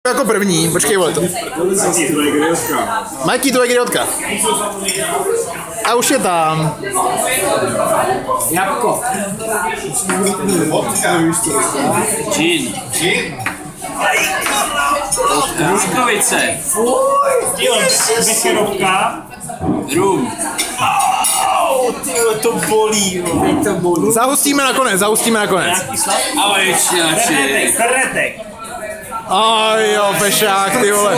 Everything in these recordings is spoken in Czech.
Jako první, počkej, vole to. Mikey, tvoje griotka. A už je tam. Jabko. Gin. Ruškovice. Vychyrovka. Rum. To bolí, to bolí. Zahustíme nakonec. Ale ještě. Ferretek. Aj jo, pešák, ty vole.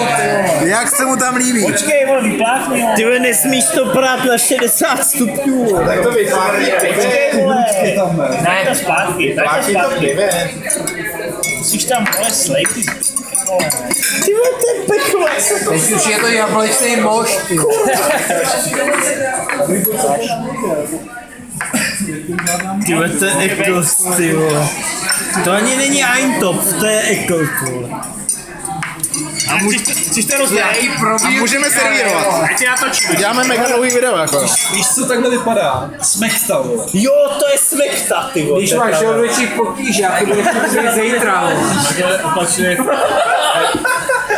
Jak se mu tam líbí? Počkej, vole, vypláchni ho. Ty vole, nesmíš to prát na 60 stupňů. Tak to vytváří. Počkej, vole. Ne, to zpátky. Musíš tam, vole, slejky. Ty vole, to je peklo. Teď už je to jablečný mož. Ty vole, to je ekos, ty vole. To ani není Eintopf, to je ekos, vole. Chceš to rozdělit? A můžeme servírovat. Ať si natočíme. Děláme mega dlouhý video, jako. Víš, co takhle vypadá? Smekta, vole. Jo, to je smekta, ty vole. Když máš větší potíže, a to budeš mít zítra,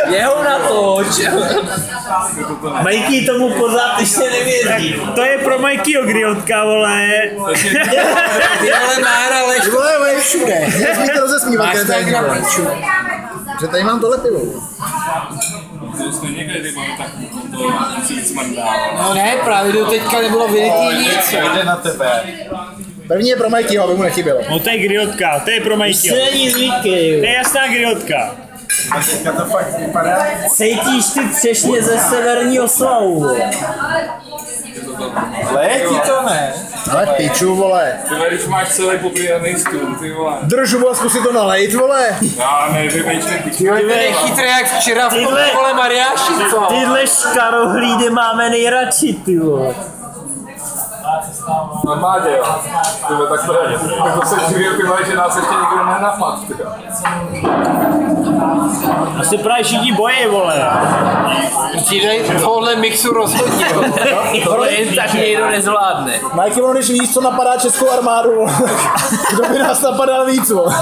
Jeho natoč. Mikey tomu pořád ještě nevěří. To je pro Mikeyho griotka, vole. Ty ale Mára, ale Ty vole, je všude. Nesmíte rozesmívat, máš kde tak na tady. piču. Že tady mám tohle pivo. No ne, právě do teďka nebylo vylitý nic. Jde na tebe. První je pro Mikeyho, aby mu nechybělo. No to je griotka, to je pro Mikeyho. To není zvyky, To je jasná griotka. A teďka to fakt vypadá. cítíš ty třešně ze severního slavu, vole. Létí to ne. Ale piču, vole. Ty vole, když máš celý poprývaný stůl, ty vole. Držu, vole, zkusit to nalejt, vole. Já nevím, ještě Ty je chytrý jak včera v tom vole Mariáši, co? Tyhle škarohlídy máme nejradši, ty vole. normálně, jo. Ty vole, tak prvně. Tak to se živil, ty vole, že nás ještě nikdo nenapad, ty jo. Asi právě všichni bojí, vole. Přijde tohle mixu rozhodně. Tohle jen tak někdo nezvládne. Mikey, ono, když víš, co napadá českou armádu, kdo by nás napadal víc, vole.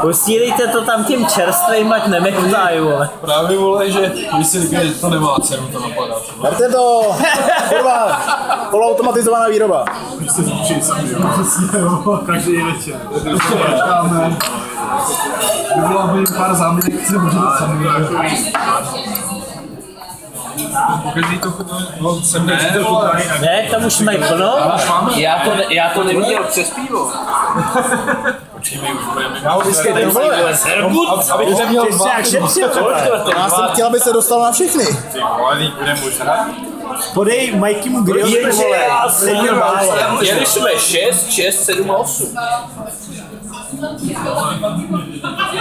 Posílejte to tam těm čerstvým, ať nemektají, vole. Právě vole, že když si říká, že to nemá cenu to napadat. Berte to, kurva, poloautomatizovaná výroba. Každý večer. Vyvolal by pár záměnek, co může dát sami. Pokaždý to no, sem ne, Ne, tam už mají plno. Já to neviděl přes pivo. já ho vždycky nevole. Abych neměl dva. Já jsem chtěl, aby se dostal na všechny. Ty vole, bude možná. Podej Mikeymu griotu, vole. Jeli jsme 6, 7 a 8.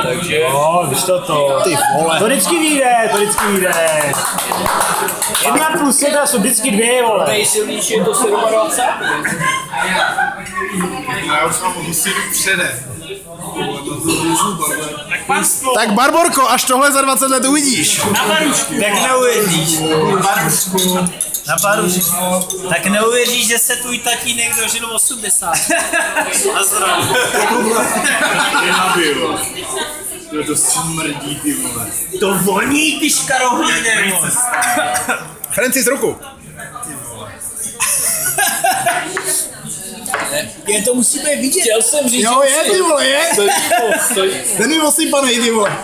Takže... No, víš to. Ty vole. To vždycky vyjde, to vždycky vyjde. 1 plus 1 jsou vždycky 2, vole. Nejsilnější je to 27. Já už mám husinu předem. Tak Barborko, až tohle za 20 let uvidíš. Na barušku. Tak neuvěříš. Na barušku. Tak neuvěříš, že se tvůj tatínek dožil 80. A zdraví. To smrdí, ty vole. To voní, ty škarohlíde, vole. Francis, ruku. Je to musíme vidět. Chtěl jsem říct, Jo, je, ty vole, je. Ten je osypanej, ty vole.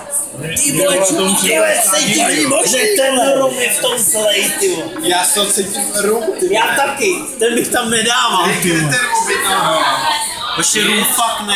Ty vole, čučíle, cítím, že ten rum je v tom celý, ty vole. Já se cítím rum, ty Já taky, ten bych tam nedával, ty vole. Ještě rum fakt ne.